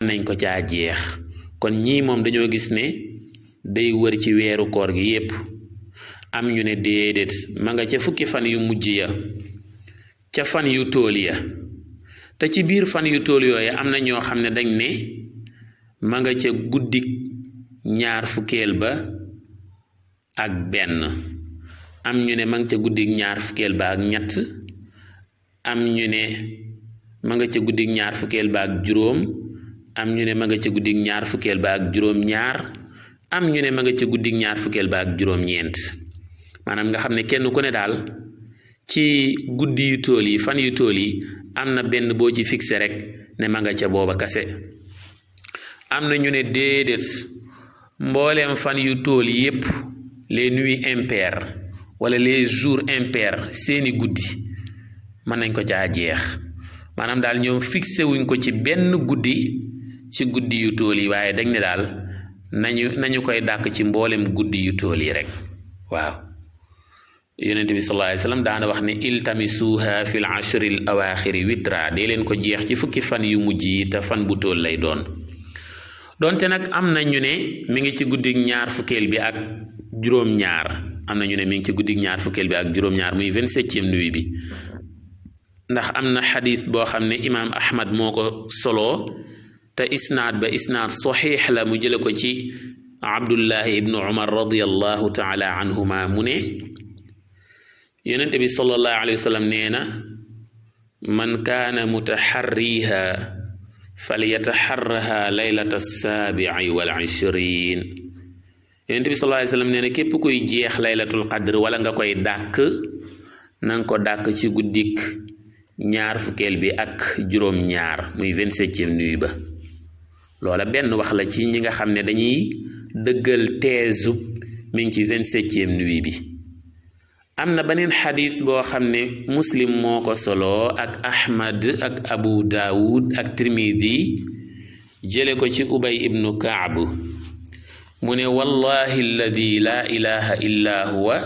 nañ ko caa jeex kon ñii moom dañoo gis ne day wër ci weeru koor gi yépp am ñu ne déedéet ma nga ca fukki fan yu mujj ya ca fan yu tool ya te ci biir fan yu tool yooya am na ñoo xam ne dañ ne ma nga ca guddik ñaar fukkeel ba ak benn am ñu ne ma nga ca guddik ñaar fukkeel ba ak ñett am ñu ne ma nga ca guddik ñaar fukkeel ba ak juróom am ñu ne ma nga ca guddik ñaar fukkeel ba ak juróom ñaar am ñu ne ma nga ca guddik ñaar fukkeel ba ak juróom ñeent maanaam nga xam ne kenn ku ne daal ci guddi yu tool yi fan yu tool yi am na benn boo ci fixé rek ne ma nga ca booba kase am na ñu ne déedéet mbooleem fan yu tool yépp les nuits impaires wala les jours impairs seeni guddi mën nañ ko caa jeex maanaam daal ñoom fixé wuñ ko ci benn guddi ci guddi yu tool yi waaye dañ ne daal nañu koy dàkk ci mboolem guddi yu tool yi rek waaw yonent bi sallallahu alayhi wa sallam daana wax ne iltamisuha fil ashril awaaxiri witra dee leen ko jeex ci fukki fan yu mujj yi te fan bu tool lay doon donte nag am na ñu ne mi ngi ci guddig ñaar fukkeel bi ak juróom-ñaar am na ñu ne mi ngi ci guddig ñaar fukkeel bi ak juróom-ñaar muy 27e nuit bi ndax am na xadis boo xam ne imaam Ahmad moo ko soloo te isnaad ba isnaad saxiix la mu jële ko ci Abdullahi ibnu Umar radiyallahu taala anhuma mu ne yonente bi sallallahu alayhi wa sallam nee na man kaana mutaxarriha falyataxarraha laylata saabici wal ishrin yonente bi sallallahu alayhi wa sallam nee na képp kuy jeex laylatul qadr wala nga koy dàkk nanga ko dàkk ci guddik ñaar fukkeel bi ak juróom-ñaar muy 27e nuit ba loola benn wax la ci ñi nga xam ne dañuy dëggal teesu mi ngi ci 27e nuit bi am na beneen xadis boo xam ne muslim moo ko solo ak ahmad ak abu daawud ak tirmidi jële ko ci ubay ibnu kaab mu ne wallahi alladi laa ilaha illa huwa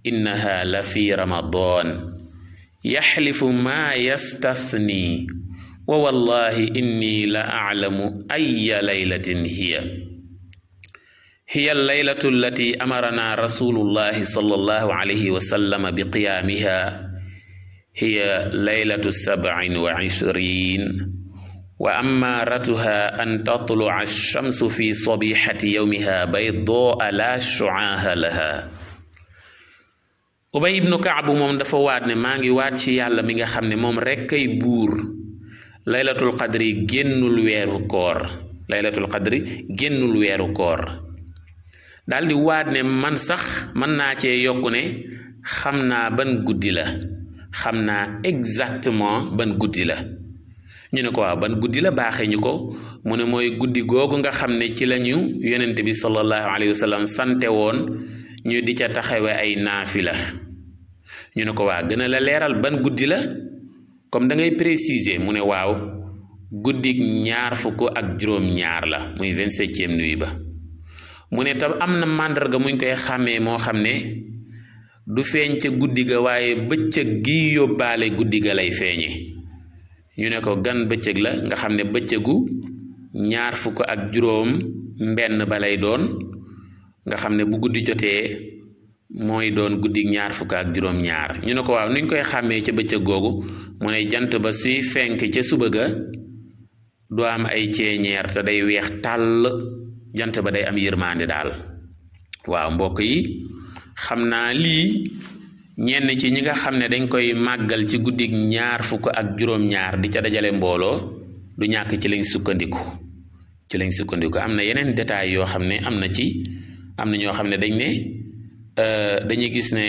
innaha la fi ramadan yaxlifu maa yastathni wa wallahi inni la aclamu aya laylatin hiya allaylatu allati amarana rasulullahi sallallahu alayhi wa sallam bi qiyaamiha hiya laylatu 27 wa ammaaratuha an tatluca alchamsu fi sabixati yowmiha baydaa la shucaaha laha ubay ibnu kaab moom dafa waat ne maa ngi waat ci yàlla mi nga xam ne moom rekk kay buur laylatul qadri génnul weeru koor laylatul qadri génnul weeru koor daldi waat ne man sax mën naa cee yokku ne xam naa ban guddi la xam naa exactement ban guddi la ñu ne ko waaw ban guddi la baaxee ñu ko mu ne mooy guddi googu nga xam ne ci lañu yonent bi sallallahu alayhi wa sallam sante woon ñu di ca taxawe ay naafila ñu ne ko waa gën a la leeral ban guddi la comme da ngay préciser mu ne waaw guddik ñaar fukk ak juróom-ñaar la muy 27e nuit ba mu ne tam am na màndarga muñ koy xàmmee moo xam ne du feeñ ca guddi ga waaye bëccëg gi yóbbaale guddi ga lay feeñe ñu ne ko gan bëccëg la nga xam ne bëccëgu ñaar fukk ak juróom mbenn ba lay doon nga xam ne bu guddi jotee mooy doon guddi ñaar fukk ak juróom-ñaar ñu ne ko waaw nuñ koy xàmmee ca bëccëg googu mu ne jant ba suy fenk ca suba ga du am ay ceeñeer te day weex tàll jant ba day am yërmande daal waaw mbokk yi xam naa lii ñenn ci ñi nga xam ne dañ koy màggal ci guddi ñaar fukk ak juróom-ñaar di ca dajale mbooloo du ñàkk ci lañ sukkandiku am na yeneen détails yoo xam ne am na ñoo xam ne dañ ne dañuy gis ne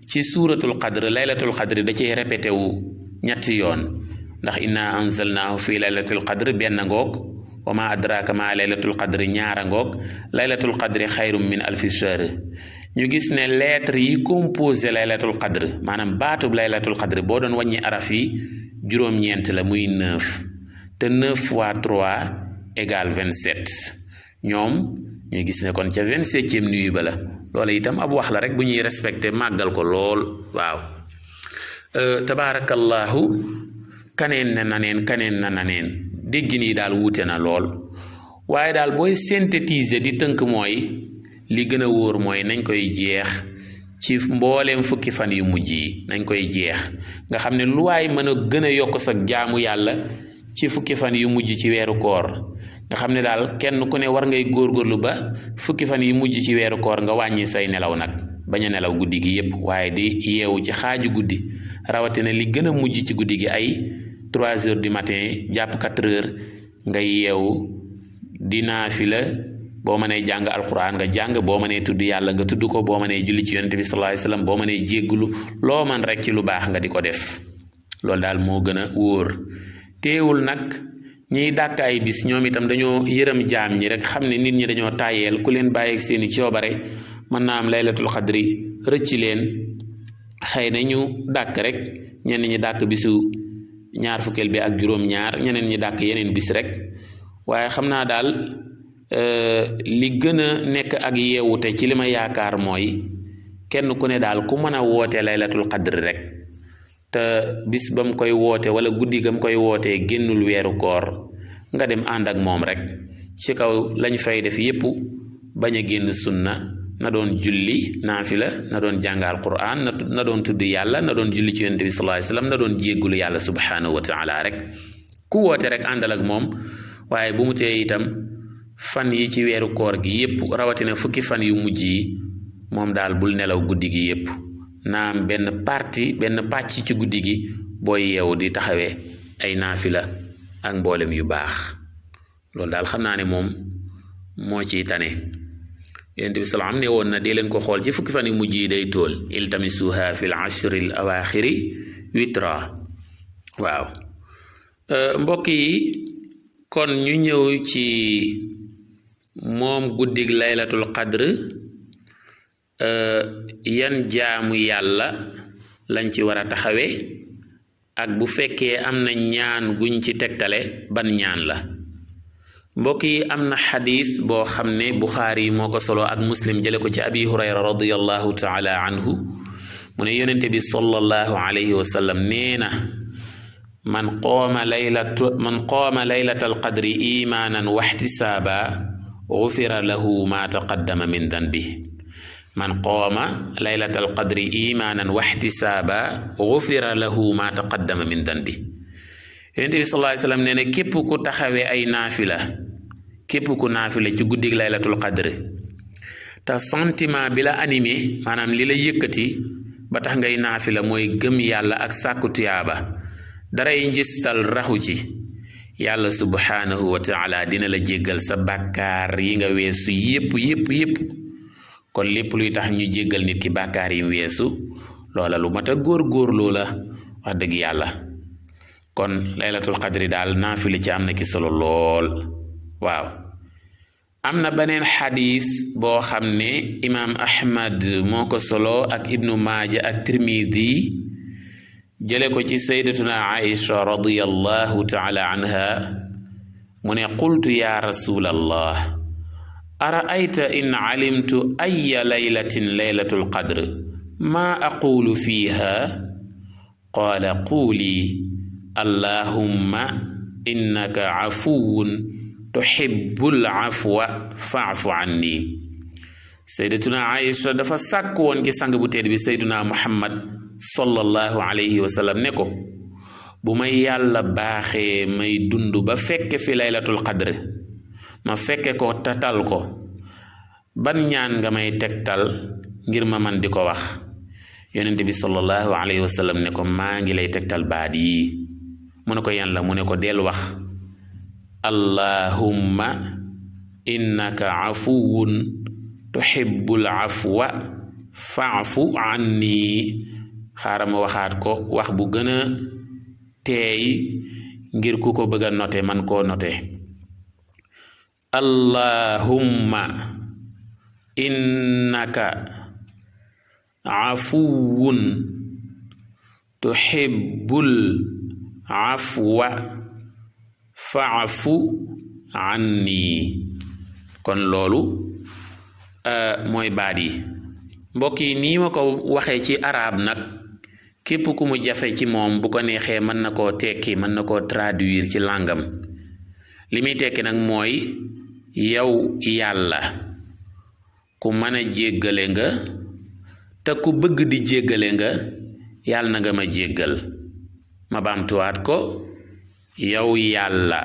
ci suuratul qadr laylatul qadr da ciy répété wu ñetti yoon ndax inna anzalnaahu fi laylatul qadr benn ngoog wa ma adraka ma laylatul qadr ñaara ngoog laylatul qadr xayrum min alfi shahr ñu gis ne lettre yi composé laylatul qadr maanaam baatub laylatul qadr boo doon wàññi araf yi juróom-ñeent la muy 9 te 9 fois 3 égale 27 ñoom ñu gis ne kon ca 27e nuit ba la loola itam ab wax la rek bu ñuy respecté màggal ko lool waaw tabaarakallahu kaneen na naneen déggin yi daal wuute na lool waaye daal booy synthétiser di tënk mooy li gën a wóor mooy nañ koy jeex ci mbooleem fukki fan yu mujj yi nañ koy jeex nga xam ne lu waay mën a gën a yokk sa jaamu yàlla ci fukki fan yu mujj ci weeru koor nga xam ne daal kenn ku ne war ngay góorgóorlu ba fukki fan yu mujj ci weeru koor nga wàññi say nelaw nag bañ a nelaw guddi gi yépp waaye di yeewu ci xaaju guddi rawatina li gën a mujj ci guddi gi ay 3 heures du matin jàpp 4 heures nga yeewu di naafila boo mënee jàng alquran nga jàng boo mënee tudd yàlla nga tudd ko boo mënee julli ci yonent bi sallallahu alayhi wasallam boo mënee jéggulu loo man rek ci lu baax nga di ko def loolu daal moo gën a wóor teewul nag ñiy dàkk ay bis ñoom itam dañoo yërëm jaam ñi rek xam ne nit ñi dañoo tàyyeel ku leen bàyyi ak seeni coobare mën naa am laylatul xadri rëcc leen xëy na ñu dàkk rek ñenn ñi dàkk bisu ñaar fukkeel bi ak juróom-ñaar ñeneen ñi dàkk yeneen bis rek waaye xam naa daal li gën a nekk ak yeewute ci li ma yaakaar mooy kenn ku ne daal ku mën a woote laylatul xadri rek te bis ba mu koy woote wala guddi ga mu koy wootee génnul weeru koor nga dem ànd ak moom rek ci kaw lañ fay def yépp bañ a génn sunna na doon julli naafila na doon jàngal Qur'an na doon tudd yàlla na doon julli ci yonent bi sallallahu alayhi wasallam na doon jéggulu yàlla subhanahu wa taala rek ku woote rek àndal ak moom waaye bu mu tee itam fan yi ci weeru koor gi yépp rawatina fukki fan yu mujj yi moom daal bul nelaw guddi gi yépp naam benn pàcc ci guddi gi booy yeewu di taxawee ay naafila ak mboolem yu baax loolu daal xam naa ne moom moo ciy tane yonent bi salaam ne woon na dee leen ko xool ci fukki fan yu mujj yi day tool iltamisuha fi l ashri l awaaxiri witra waaw mbokk yi kon ñu ñëw ci moom guddig laylatul qadr yan jaamu yàlla lañ ci war a taxawe ak bu fekkee am na ñaan guñ ci tegtale ban ñaan la mbokk yi am na xadis boo xam ne buxaari moo ko solo ak muslim jële ko ci abi hurayra radiyallahu taala anhu mu ne yonente bi sallallahu alayhi wa sallam nee na man qaama laylatal qadri imaanan wa ihtisaaba gufira lahu ma taqaddama min danbi man qaama laylatal qadri imaanan wa ihtisaaba gufira lahu ma taqaddama min danbi yonent bi sallallahu alayhi wasallam nee na képp ku taxawee ay naafila képp ku naafila ci guddig laylatul qadr te sentiment bi la animé maanaam li la yëkkati ba tax ngay naafila mooy gëm yàlla ak sàkku tuyaaba daray njistal raxu ci yàlla subhanahu wa taala dina la jéggal sa bàkkaar yi nga weesu yépp kon lépp luy tax ñu jéggal nit ki bàkkaar yi weesu loola lu mat a góorgóorloo la wax dëgg yàlla kon laylatul qadri daal naafila ci am na ki solo lool waaw am na beneen xadis boo xam ne imaam ahmad moo ko solo ak ibnu maaja ak tirmidi jële ko ci sayyidatuna aisha radiyallahu taala anha mu ne qultu ya rasulallah ara'ayta in alimtu ayya laylatin laylatul qadr ma aqulu fiha qaala quuli allahumma innaka afuwun tuhibbul afwa fa'fu anni sayyidatuna aisha dafa sàkk woon ci sang bu tedd bi sayyiduna muhammad sallallahu alayhi wa sallam ne ko bu may yàlla baaxee may dund ba fekke fi laylatul qadr ma fekke ko tatal ko ban ñaan nga may tegtal ngir ma man di ko wax yonent bi sallallahu alayhi wa sallam ne ko maa ngi lay tegtal baat yi mu ne ko yan la mu ne ko del wax allahumma innaka afuwun tuhibbul afwa fa'fu anni xaaral ma waxaat ko wax bu gën a teey ngir ku ko bëgg a note man koo note allahumma innaka afuwun tuhibbul afwa fa'fu anni kon loolu mooy baat yi mbokk yi nii ma ko waxee ci arab nag képp ku mu jafe ci moom bu ko neexee mën na koo tekki mën na koo traduire ci langam li muy tekki nag mooy yow yàlla ku mën a jéggale nga te ku bëgg di jéggale nga yàlla na nga ma jéggal. ma baamtuwaat ko, yow yàlla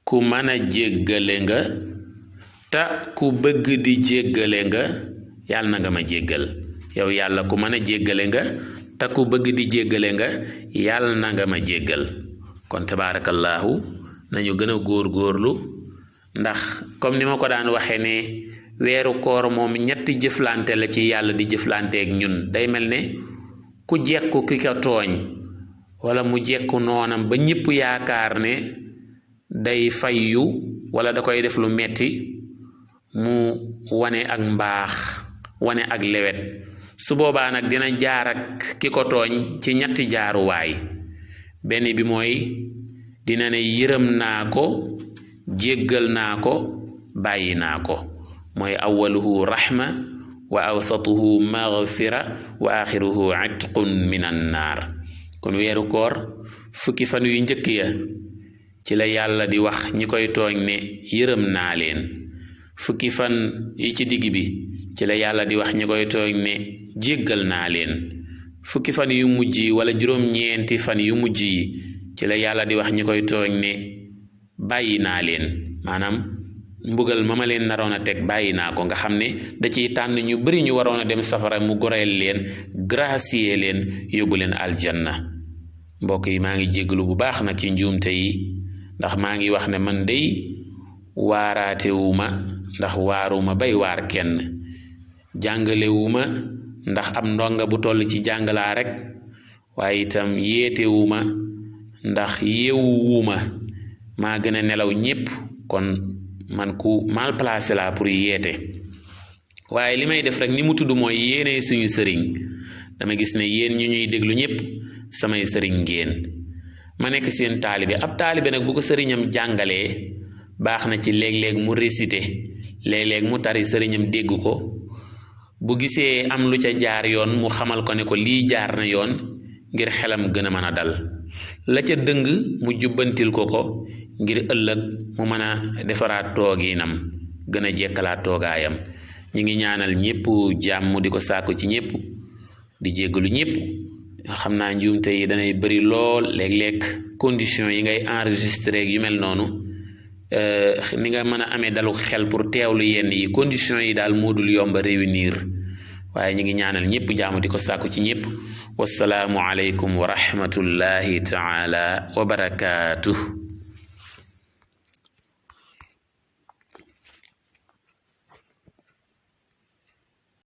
ku mën a jéggale nga te ku bëgg di jéggale nga yàlla na nga ma jéggal. yow yàlla ku mën a jéggale nga te ku bëgg di jéggale nga yàlla na nga ma jéggal. kon tabaarakallaahu nañu gën a góorgóorlu, ndax comme ni ma ko daan waxee ne weeru koor moom ñetti jëflante la ci yàlla di jëflanteek ñun. day mel ne ku jekku ki ko tooñ wala mu jekku noonam ba ñëpp yaakaar ne day fayyu wala da koy def lu metti, mu wane ak mbaax, wane ak lewet. su boobaa nag dina jaar ak ki ko tooñ ci ñetti jaaruwaay. benn bi mooy dina ne yërëm naa ko, jéggal naa ko, bàyyi naa ko. mooy awaluhu rahma wa awsatuhu maghfira wa axiruhu itqun min annaar. kon weeru koor fukki fan yu njëkk ya ci la yàlla di wax ñi koy tooñ ne yërëm naa leen. fukki fan yi ci digg bi ci la yàlla di wax ñi koy tooñ ne jéggal naa leen. fukki fan yu mujj yi wala juróom-ñeenti fan yu mujj yi ci la yàlla di wax ñi koy tooñ ne bàyyi naa leen. maanaam mbugal ma leen naroon a teg bàyyi naa ko. nga xam ne da ciy tànn ñu bari ñu waroon a dem safara mu goreel leen, gracier leen, yóbbu leen aljanna. mbokk yi maa ngi jéggalu bu baax nag ci njuumte yi, ndax maa ngi wax ne man dey waaraatewuma ndax waaruma bay waar kenn, jàngalewuma ndax am ndonga bu toll ci jàngalaa rek, waaye itam yeetewuma ndax yewuwuma, maa gën a nelaw ñépp. kon man ku mal placé la pour yeete. waaye li may def rek ni mu tudd mooy yéene suñu sëriñ. dama gis ne yéen ñu ñuy déglu ñépp samay sëriñ ngeen. ma nekk seen taalibe. ab taalibe nag bu ko sëriñam jàngalee baax na ci léeg-léeg mu récité, léeg-léeg mu tari sëriñam dégg ko. bu gisee am lu ca jaar yoon mu xamal ko ne ko lii jaar na yoon, ngir xelam gën a mën a dal. la ca dëng mu jubbantil ko ko ngir ëllëg mu mën a defaraat toogiinam, gën a jekkalaat toogaayam. ñi ngi ñaanal ñépp jàmm, di ko sàkku ci ñépp, di jéggalu ñépp. xam naa njuumte yi danay bari lool léeg-léeg condition yi ngay enregistré yu mel noonu, ni nga mën a amee dalu xel pour teewlu yenn yi, condition yi daal moo dul yomba réunir. waaye ñi ngi ñaanal ñépp jàmm, di ko sàkku ci ñépp. wassalaamu aleykum wa rahmatullahi taala wa barakaatuh.